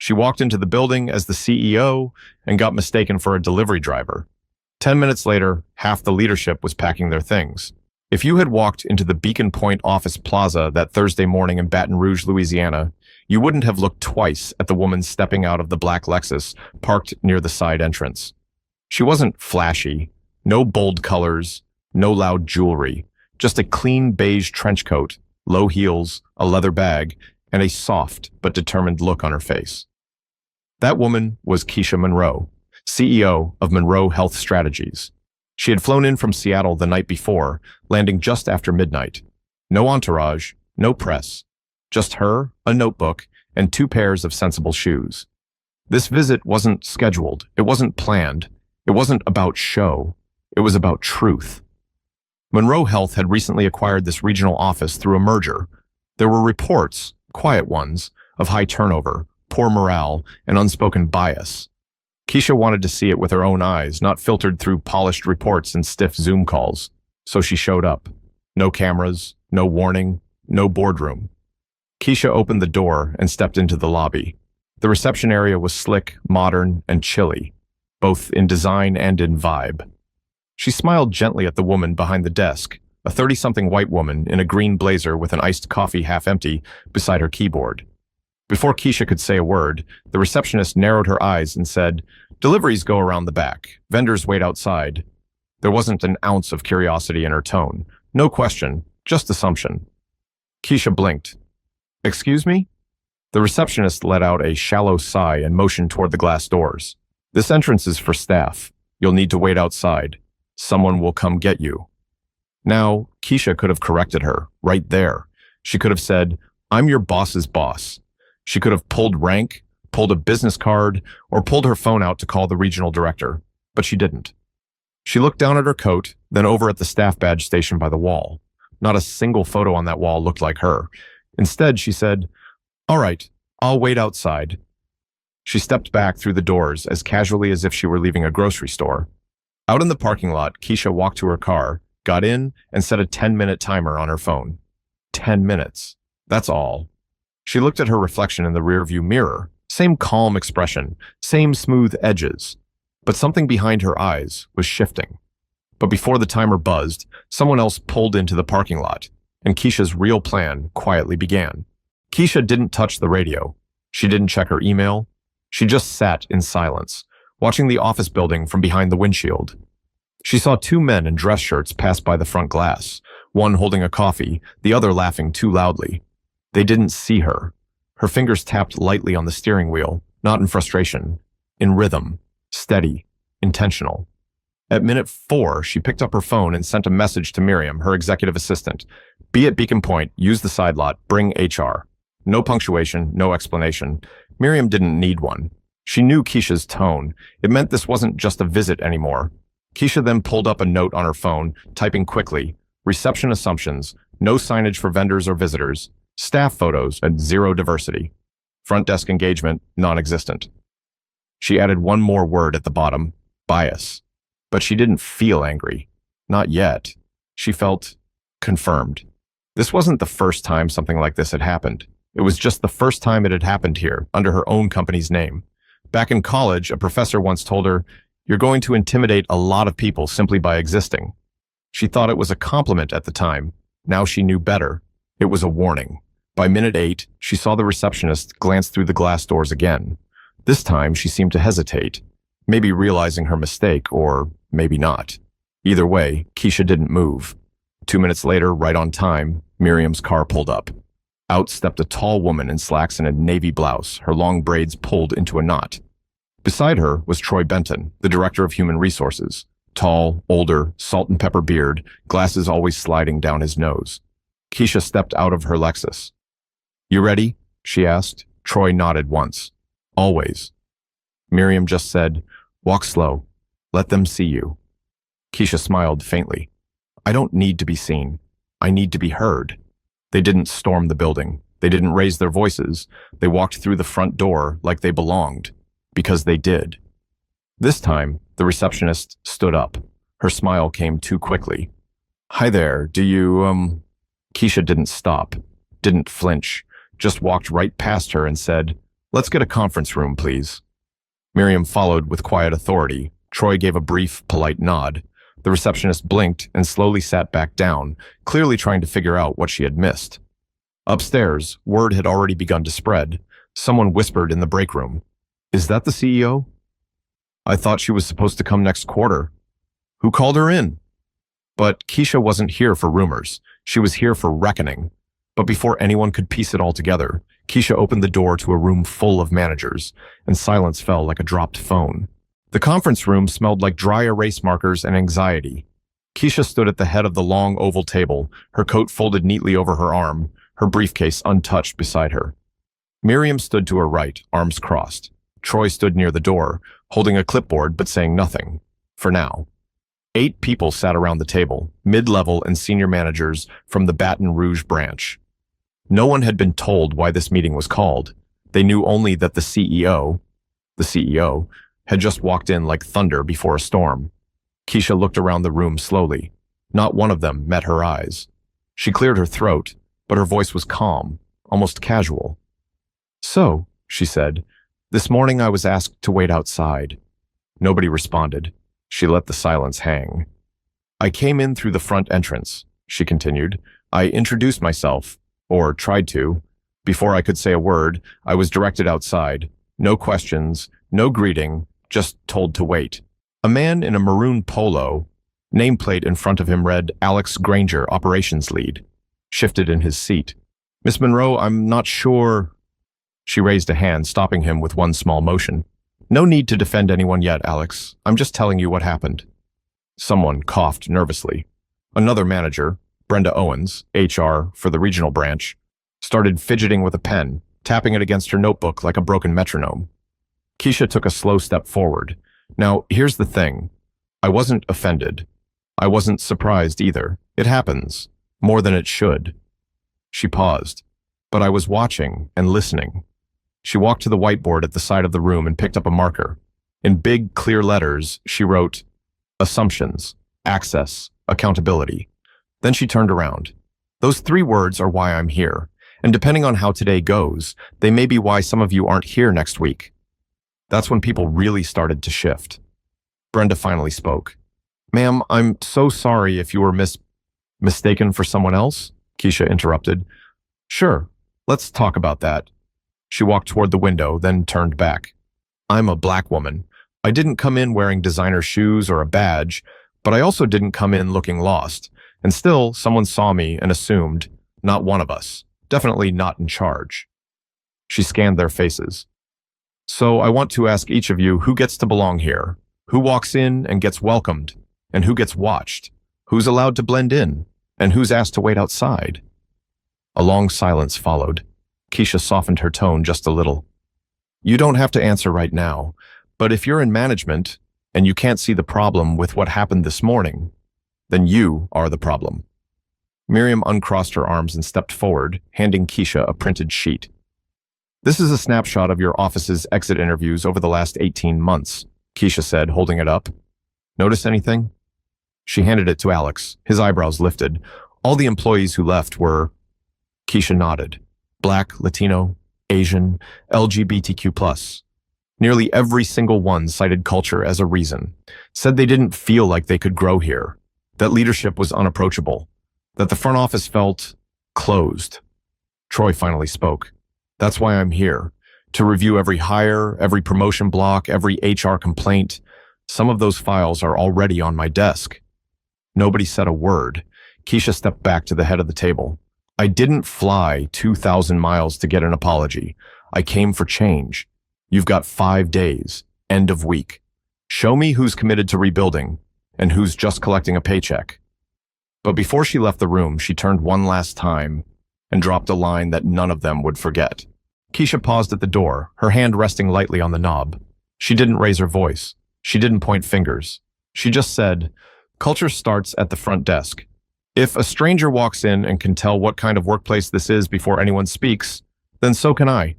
She walked into the building as the CEO and got mistaken for a delivery driver. 10 minutes later, half the leadership was packing their things. If you had walked into the Beacon Point office plaza that Thursday morning in Baton Rouge, Louisiana, you wouldn't have looked twice at the woman stepping out of the black Lexus parked near the side entrance. She wasn't flashy, no bold colors, no loud jewelry, just a clean beige trench coat, low heels, a leather bag, and a soft but determined look on her face. That woman was Keisha Monroe, CEO of Monroe Health Strategies. She had flown in from Seattle the night before, landing just after midnight. No entourage, no press, just her, a notebook, and 2 pairs of sensible shoes. This visit wasn't scheduled, it wasn't planned, it wasn't about show, it was about truth. Monroe Health had recently acquired this regional office through a merger. There were reports, quiet ones, of high turnover, poor morale, and unspoken bias. Keisha wanted to see it with her own eyes, not filtered through polished reports and stiff Zoom calls. So she showed up. No cameras, no warning, no boardroom. Keisha opened the door and stepped into the lobby. The reception area was slick, modern, and chilly, both in design and in vibe. She smiled gently at the woman behind the desk, a 30-something white woman in a green blazer with an iced coffee half empty beside her keyboard. Before Keisha could say a word, the receptionist narrowed her eyes and said, "Deliveries go around the back. Vendors wait outside." There wasn't an ounce of curiosity in her tone. No question, just assumption. Keisha blinked. "Excuse me?" The receptionist let out a shallow sigh and motioned toward the glass doors. "This entrance is for staff. You'll need to wait outside. Someone will come get you." Now, Keisha could have corrected her, right there. She could have said, "I'm your boss's boss." She could have pulled rank, pulled a business card, or pulled her phone out to call the regional director, but she didn't. She looked down at her coat, then over at the staff badge station by the wall. Not a single photo on that wall looked like her. Instead, she said, "All right, I'll wait outside." She stepped back through the doors as casually as if she were leaving a grocery store. Out in the parking lot, Keisha walked to her car, got in, and set a 10-minute timer on her phone. 10 minutes. That's all. She looked at her reflection in the rearview mirror. Same calm expression, same smooth edges. But something behind her eyes was shifting. But before the timer buzzed, someone else pulled into the parking lot, and Keisha's real plan quietly began. Keisha didn't touch the radio. She didn't check her email. She just sat in silence, watching the office building from behind the windshield. She saw 2 men in dress shirts pass by the front glass, one holding a coffee, the other laughing too loudly. They didn't see her. Her fingers tapped lightly on the steering wheel, not in frustration, in rhythm, steady, intentional. At minute 4, she picked up her phone and sent a message to Miriam, her executive assistant. "Be at Beacon Point, use the side lot, bring HR." No punctuation, no explanation. Miriam didn't need one. She knew Keisha's tone. It meant this wasn't just a visit anymore. Keisha then pulled up a note on her phone, typing quickly, "Reception assumptions, no signage for vendors or visitors, staff photos and 0 diversity. Front desk engagement, non-existent." She added one more word at the bottom, bias. But she didn't feel angry. Not yet. She felt confirmed. This wasn't the first time something like this had happened. It was just the first time it had happened here, under her own company's name. Back in college, a professor once told her, "You're going to intimidate a lot of people simply by existing." She thought it was a compliment at the time. Now she knew better. It was a warning. By minute 8, she saw the receptionist glance through the glass doors again. This time, she seemed to hesitate, maybe realizing her mistake, or maybe not. Either way, Keisha didn't move. 2 minutes later, right on time, Miriam's car pulled up. Out stepped a tall woman in slacks and a navy blouse, her long braids pulled into a knot. Beside her was Troy Benton, the director of human resources. Tall, older, salt and pepper beard, glasses always sliding down his nose. Keisha stepped out of her Lexus. "You ready?" she asked. Troy nodded once. "Always." Miriam just said, "Walk slow. Let them see you." Keisha smiled faintly. "I don't need to be seen. I need to be heard." They didn't storm the building. They didn't raise their voices. They walked through the front door like they belonged, because they did. This time, the receptionist stood up. Her smile came too quickly. "Hi there, do you, Keisha didn't stop, didn't flinch, just walked right past her and said, Let's get a conference room, please. Miriam followed with quiet authority. Troy gave a brief, polite nod. The receptionist blinked and slowly sat back down, clearly trying to figure out what she had missed. Upstairs, word had already begun to spread. Someone whispered in the break room, "Is that the CEO? I thought she was supposed to come next quarter. Who called her in?" But Keisha wasn't here for rumors. She was here for reckoning. But before anyone could piece it all together, Keisha opened the door to a room full of managers, and silence fell like a dropped phone. The conference room smelled like dry erase markers and anxiety. Keisha stood at the head of the long oval table, her coat folded neatly over her arm, her briefcase untouched beside her. Miriam stood to her right, arms crossed. Troy stood near the door, holding a clipboard but saying nothing, for now. 8 people sat around the table, mid-level and senior managers from the Baton Rouge branch. No one had been told why this meeting was called. They knew only that the CEO, had just walked in like thunder before a storm. Keisha looked around the room slowly. Not one of them met her eyes. She cleared her throat, but her voice was calm, almost casual. "So," she said, "this morning I was asked to wait outside." Nobody responded. She let the silence hang. "I came in through the front entrance," she continued. "I introduced myself, or tried to. Before I could say a word, I was directed outside. No questions, no greeting, just told to wait. A man in a maroon polo, nameplate in front of him read Alex Granger, operations lead, shifted in his seat. "Miss Monroe, I'm not sure." She raised a hand, stopping him with one small motion. "No need to defend anyone yet, Alex. I'm just telling you what happened." Someone coughed nervously. Another manager, Brenda Owens, HR for the regional branch, started fidgeting with a pen, tapping it against her notebook like a broken metronome. Keisha took a slow step forward. "Now, here's the thing. I wasn't offended. I wasn't surprised either. It happens. More than it should." She paused. "But I was watching and listening." She walked to the whiteboard at the side of the room and picked up a marker. In big, clear letters, she wrote, "Assumptions, access, accountability." Then she turned around. "Those 3 words are why I'm here, and depending on how today goes, they may be why some of you aren't here next week." That's when people really started to shift. Brenda finally spoke. "Ma'am, I'm so sorry if you were mistaken for someone else," Keisha interrupted. "Sure, let's talk about that." She walked toward the window, then turned back. "I'm a black woman. I didn't come in wearing designer shoes or a badge, but I also didn't come in looking lost. And still, someone saw me and assumed, not one of us, definitely not in charge." She scanned their faces. "So I want to ask each of you who gets to belong here, who walks in and gets welcomed, and who gets watched, who's allowed to blend in, and who's asked to wait outside." A long silence followed. Keisha softened her tone just a little. "You don't have to answer right now, but if you're in management and you can't see the problem with what happened this morning, then you are the problem." Miriam uncrossed her arms and stepped forward, handing Keisha a printed sheet. "This is a snapshot of your office's exit interviews over the last 18 months, Keisha said, holding it up. "Notice anything?" She handed it to Alex, his eyebrows lifted. All the employees who left were... Keisha nodded. Black, Latino, Asian, LGBTQ+. Nearly every single one cited culture as a reason, said they didn't feel like they could grow here, that leadership was unapproachable, that the front office felt closed. Troy finally spoke. "That's why I'm here, to review every hire, every promotion block, every HR complaint. Some of those files are already on my desk." Nobody said a word. Keisha stepped back to the head of the table. "I didn't fly 2,000 miles to get an apology. I came for change. You've got 5 days, end of week. Show me who's committed to rebuilding and who's just collecting a paycheck." But before she left the room, she turned one last time and dropped a line that none of them would forget. Keisha paused at the door, her hand resting lightly on the knob. She didn't raise her voice. She didn't point fingers. She just said, "Culture starts at the front desk. If a stranger walks in and can tell what kind of workplace this is before anyone speaks, then so can I."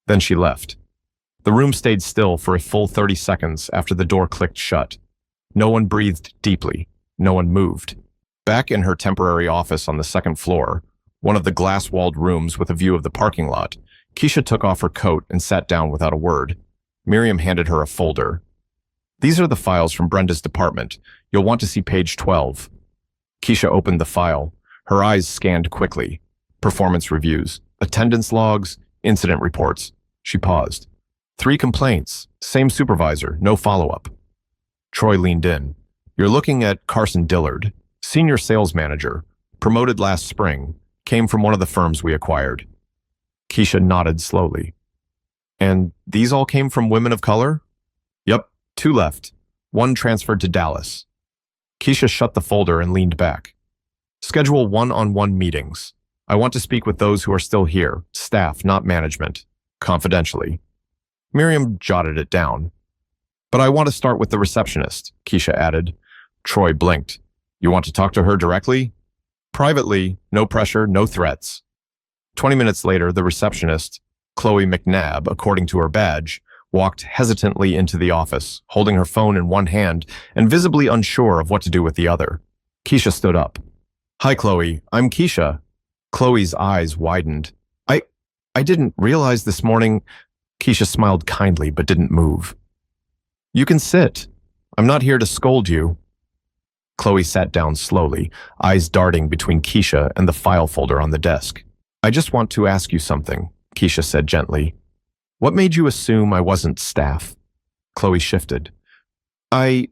Then she left. The room stayed still for a full 30 seconds after the door clicked shut. No one breathed deeply. No one moved. Back in her temporary office on the second floor, one of the glass-walled rooms with a view of the parking lot, Keisha took off her coat and sat down without a word. Miriam handed her a folder. These are the files from Brenda's department. You'll want to see page 12. Keisha opened the file. Her eyes scanned quickly. Performance reviews, attendance logs, incident reports. She paused. 3 complaints, same supervisor, no follow-up. Troy leaned in. You're looking at Carson Dillard, senior sales manager, promoted last spring, came from one of the firms we acquired. Keisha nodded slowly. And these all came from women of color? Yep, 2 left. 1 transferred to Dallas. Keisha shut the folder and leaned back. Schedule one-on-one meetings. I want to speak with those who are still here, staff, not management, confidentially. Miriam jotted it down. But I want to start with the receptionist, Keisha added. Troy blinked. You want to talk to her directly? Privately, no pressure, no threats. 20 minutes later, the receptionist, Chloe McNabb, according to her badge, walked hesitantly into the office, holding her phone in one hand and visibly unsure of what to do with the other. Keisha stood up. Hi, Chloe. I'm Keisha. Chloe's eyes widened. I didn't realize this morning. Keisha smiled kindly but didn't move. You can sit. I'm not here to scold you. Chloe sat down slowly, eyes darting between Keisha and the file folder on the desk. I just want to ask you something, Keisha said gently. What made you assume I wasn't staff? Chloe shifted. I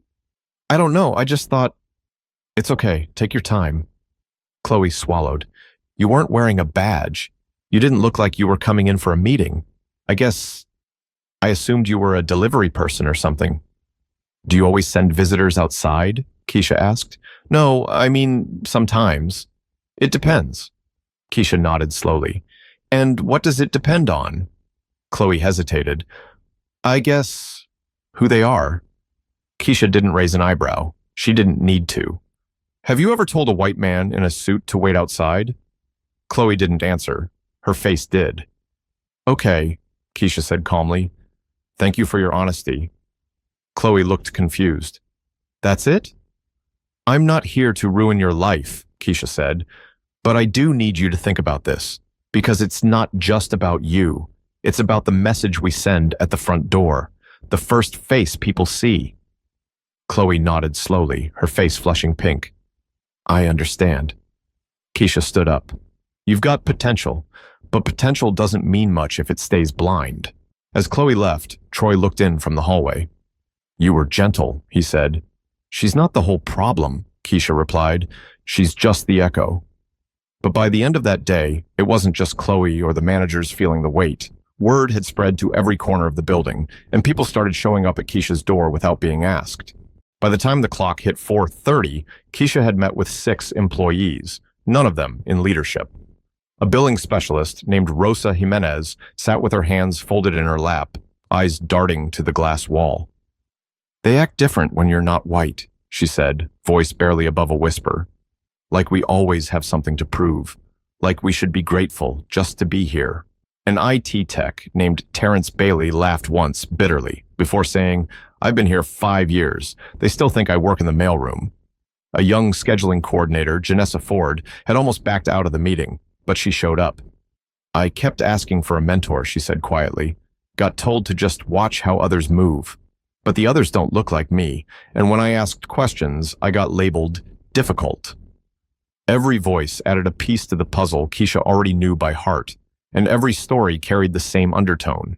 don't know. I just thought... It's okay. Take your time. Chloe swallowed. You weren't wearing a badge. You didn't look like you were coming in for a meeting. I assumed you were a delivery person or something. Do you always send visitors outside? Keisha asked. No, I mean, sometimes. It depends. Keisha nodded slowly. And what does it depend on? Chloe hesitated. I guess who they are. Keisha didn't raise an eyebrow. She didn't need to. Have you ever told a white man in a suit to wait outside? Chloe didn't answer. Her face did. Okay, Keisha said calmly. Thank you for your honesty. Chloe looked confused. That's it? I'm not here to ruin your life, Keisha said, but I do need you to think about this, because it's not just about you. It's about the message we send at the front door, the first face people see. Chloe nodded slowly, her face flushing pink. I understand. Keisha stood up. You've got potential, but potential doesn't mean much if it stays blind. As Chloe left, Troy looked in from the hallway. You were gentle, he said. She's not the whole problem, Keisha replied. She's just the echo. But by the end of that day, it wasn't just Chloe or the managers feeling the weight. Word had spread to every corner of the building, and people started showing up at Keisha's door without being asked. By the time the clock hit 4:30, Keisha had met with 6 employees, none of them in leadership. A billing specialist named Rosa Jimenez sat with her hands folded in her lap, eyes darting to the glass wall. They act different when you're not white, she said, voice barely above a whisper. Like we always have something to prove. Like we should be grateful just to be here. An IT tech named Terrence Bailey laughed once, bitterly, before saying, I've been here 5 years. They still think I work in the mailroom. A young scheduling coordinator, Janessa Ford, had almost backed out of the meeting, but she showed up. I kept asking for a mentor, she said quietly. Got told to just watch how others move. But the others don't look like me, and when I asked questions, I got labeled difficult. Every voice added a piece to the puzzle Keisha already knew by heart, and every story carried the same undertone.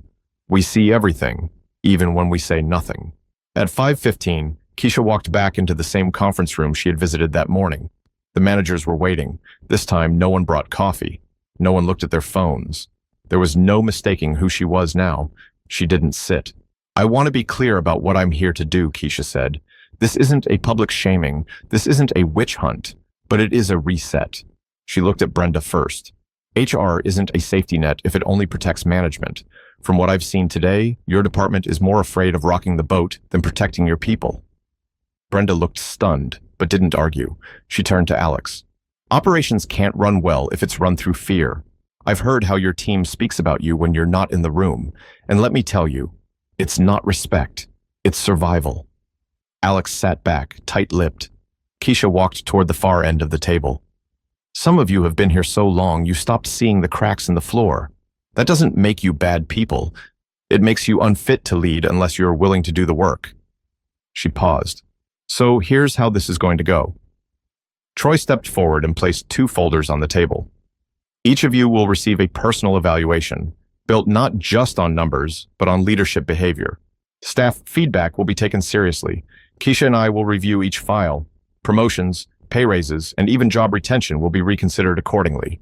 We see everything, even when we say nothing. At 5:15, Keisha walked back into the same conference room she had visited that morning. The managers were waiting. This time, no one brought coffee. No one looked at their phones. There was no mistaking who she was now. She didn't sit. I want to be clear about what I'm here to do, Keisha said. This isn't a public shaming. This isn't a witch hunt, but it is a reset. She looked at Brenda first. HR isn't a safety net if it only protects management. From what I've seen today, your department is more afraid of rocking the boat than protecting your people. Brenda looked stunned, but didn't argue. She turned to Alex. Operations can't run well if it's run through fear. I've heard how your team speaks about you when you're not in the room, and let me tell you, it's not respect, it's survival. Alex sat back, tight-lipped. Keisha walked toward the far end of the table. Some of you have been here so long you stopped seeing the cracks in the floor. That doesn't make you bad people. It makes you unfit to lead unless you're willing to do the work. She paused. So here's how this is going to go. Troy stepped forward and placed 2 folders on the table. Each of you will receive a personal evaluation, built not just on numbers, but on leadership behavior. Staff feedback will be taken seriously. Keisha and I will review each file. Promotions, pay raises, and even job retention will be reconsidered accordingly.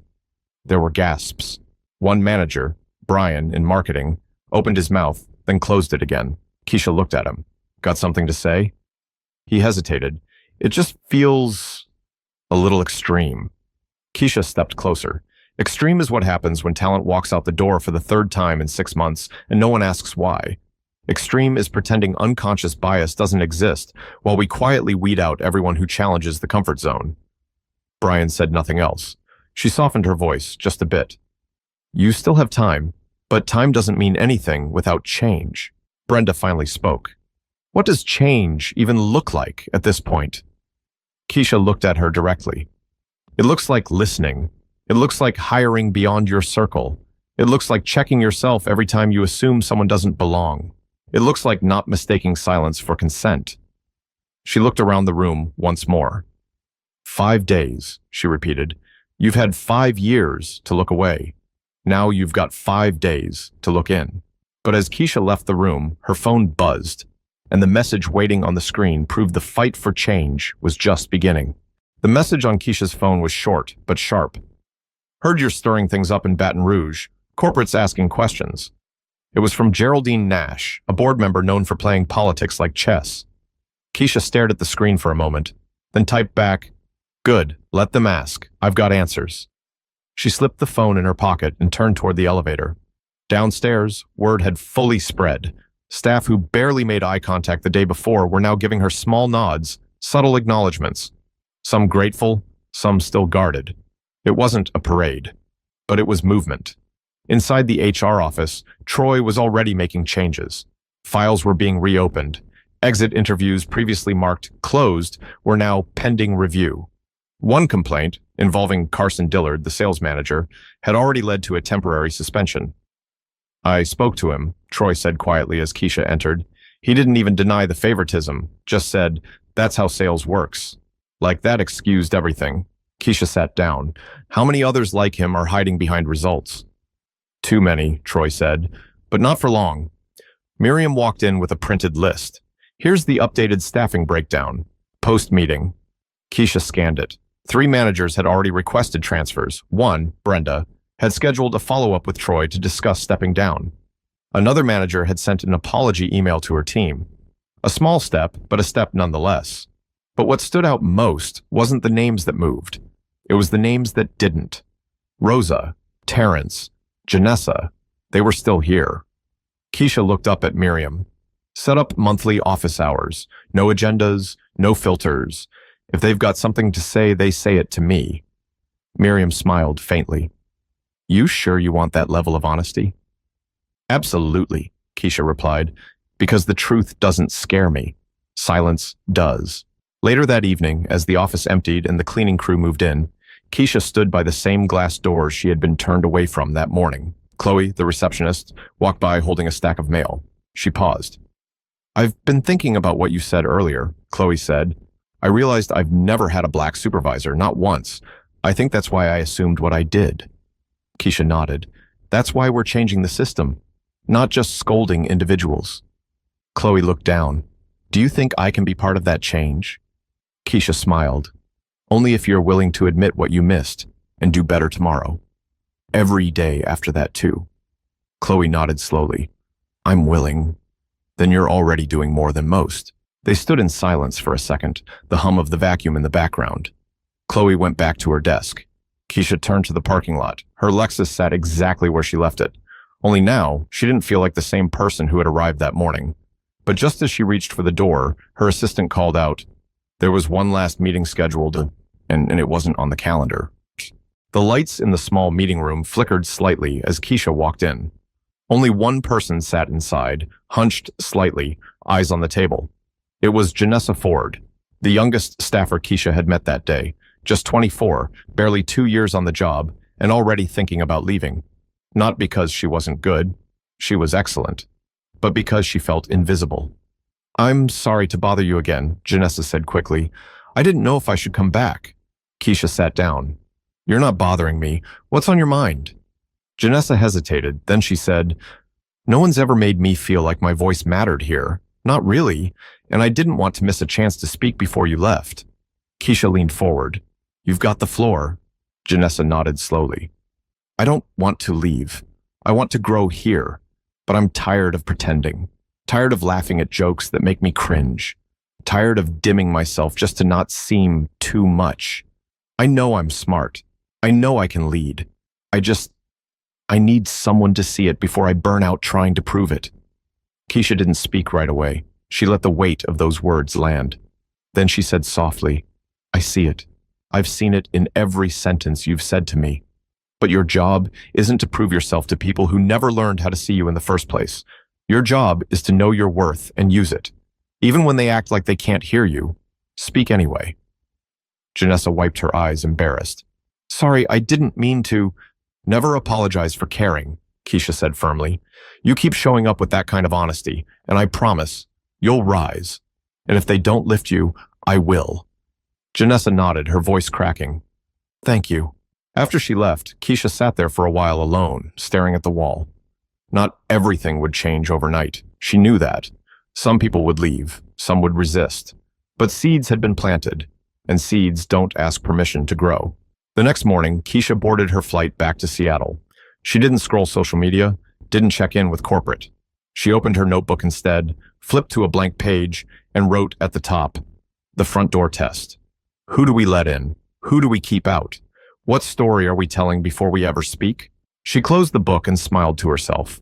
There were gasps. One manager, Brian, in marketing, opened his mouth, then closed it again. Keisha looked at him. Got something to say? He hesitated. It just feels a little extreme. Keisha stepped closer. Extreme is what happens when talent walks out the door for the 3rd time in 6 months and no one asks why. Extreme is pretending unconscious bias doesn't exist while we quietly weed out everyone who challenges the comfort zone. Brian said nothing else. She softened her voice just a bit. You still have time, but time doesn't mean anything without change. Brenda finally spoke. What does change even look like at this point? Keisha looked at her directly. It looks like listening. It looks like hiring beyond your circle. It looks like checking yourself every time you assume someone doesn't belong. It looks like not mistaking silence for consent. She looked around the room once more. 5 days, she repeated. You've had 5 years to look away. Now you've got 5 days to look in. But as Keisha left the room, her phone buzzed, and the message waiting on the screen proved the fight for change was just beginning. The message on Keisha's phone was short but sharp. Heard you're stirring things up in Baton Rouge. Corporate's asking questions. It was from Geraldine Nash, a board member known for playing politics like chess. Keisha stared at the screen for a moment, then typed back, Good, let them ask. I've got answers. She slipped the phone in her pocket and turned toward the elevator. Downstairs, word had fully spread. Staff who barely made eye contact the day before were now giving her small nods, subtle acknowledgments. Some grateful, some still guarded. It wasn't a parade, but it was movement. Inside the HR office, Troy was already making changes. Files were being reopened. Exit interviews previously marked closed were now pending review. One complaint, involving Carson Dillard, the sales manager, had already led to a temporary suspension. I spoke to him, Troy said quietly as Keisha entered. He didn't even deny the favoritism, just said, that's how sales works. Like that excused everything. Keisha sat down. How many others like him are hiding behind results? Too many, Troy said, but not for long. Miriam walked in with a printed list. Here's the updated staffing breakdown. Post-meeting. Keisha scanned it. 3 managers had already requested transfers. 1, Brenda, had scheduled a follow-up with Troy to discuss stepping down. Another manager had sent an apology email to her team. A small step, but a step nonetheless. But what stood out most wasn't the names that moved. It was the names that didn't. Rosa, Terrence, Janessa, they were still here. Keisha looked up at Miriam. Set up monthly office hours. No agendas, no filters. If they've got something to say, they say it to me. Miriam smiled faintly. You sure you want that level of honesty? Absolutely, Keisha replied, because the truth doesn't scare me. Silence does. Later that evening, as the office emptied and the cleaning crew moved in, Keisha stood by the same glass doors she had been turned away from that morning. Chloe, the receptionist, walked by holding a stack of mail. She paused. I've been thinking about what you said earlier, Chloe said. I realized I've never had a black supervisor, not once. I think that's why I assumed what I did. Keisha nodded. That's why we're changing the system, not just scolding individuals. Chloe looked down. Do you think I can be part of that change? Keisha smiled. Only if you're willing to admit what you missed and do better tomorrow. Every day after that, too. Chloe nodded slowly. I'm willing. Then you're already doing more than most. They stood in silence for a second, the hum of the vacuum in the background. Chloe went back to her desk. Keisha turned to the parking lot. Her Lexus sat exactly where she left it. Only now, she didn't feel like the same person who had arrived that morning. But just as she reached for the door, her assistant called out, there was one last meeting scheduled, and it wasn't on the calendar. The lights in the small meeting room flickered slightly as Keisha walked in. Only one person sat inside, hunched slightly, eyes on the table. It was Janessa Ford, the youngest staffer Keisha had met that day, just 24, barely 2 years on the job, and already thinking about leaving. Not because she wasn't good, she was excellent, but because she felt invisible. I'm sorry to bother you again, Janessa said quickly. I didn't know if I should come back. Keisha sat down. You're not bothering me. What's on your mind? Janessa hesitated, then she said, No one's ever made me feel like my voice mattered here. Not really, and I didn't want to miss a chance to speak before you left. Keisha leaned forward. You've got the floor. Janessa nodded slowly. I don't want to leave. I want to grow here, but I'm tired of pretending. Tired of laughing at jokes that make me cringe. Tired of dimming myself just to not seem too much. I know I'm smart. I know I can lead. I need someone to see it before I burn out trying to prove it. Keisha didn't speak right away. She let the weight of those words land. Then she said softly, I see it. I've seen it in every sentence you've said to me. But your job isn't to prove yourself to people who never learned how to see you in the first place. Your job is to know your worth and use it. Even when they act like they can't hear you, speak anyway. Janessa wiped her eyes, embarrassed. Sorry, I didn't mean to. Never apologize for caring, Keisha said firmly. You keep showing up with that kind of honesty, and I promise, you'll rise. And if they don't lift you, I will. Janessa nodded, her voice cracking. Thank you. After she left, Keisha sat there for a while alone, staring at the wall. Not everything would change overnight. She knew that. Some people would leave, some would resist. But seeds had been planted, and seeds don't ask permission to grow. The next morning, Keisha boarded her flight back to Seattle. She didn't scroll social media, didn't check in with corporate. She opened her notebook instead, flipped to a blank page, and wrote at the top, the front door test. Who do we let in? Who do we keep out? What story are we telling before we ever speak? She closed the book and smiled to herself.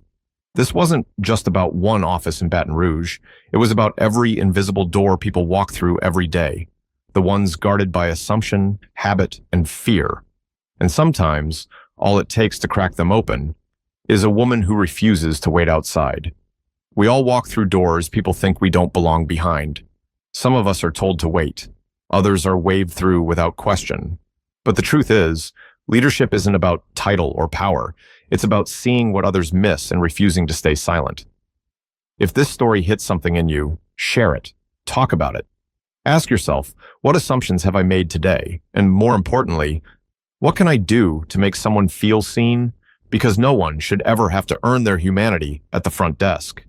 This wasn't just about one office in Baton Rouge. It was about every invisible door people walk through every day. The ones guarded by assumption, habit, and fear. And sometimes, all it takes to crack them open is a woman who refuses to wait outside. We all walk through doors people think we don't belong behind. Some of us are told to wait. Others are waved through without question. But the truth is, leadership isn't about title or power. It's about seeing what others miss and refusing to stay silent. If this story hits something in you, share it. Talk about it. Ask yourself, what assumptions have I made today? And more importantly, what can I do to make someone feel seen? Because no one should ever have to earn their humanity at the front desk.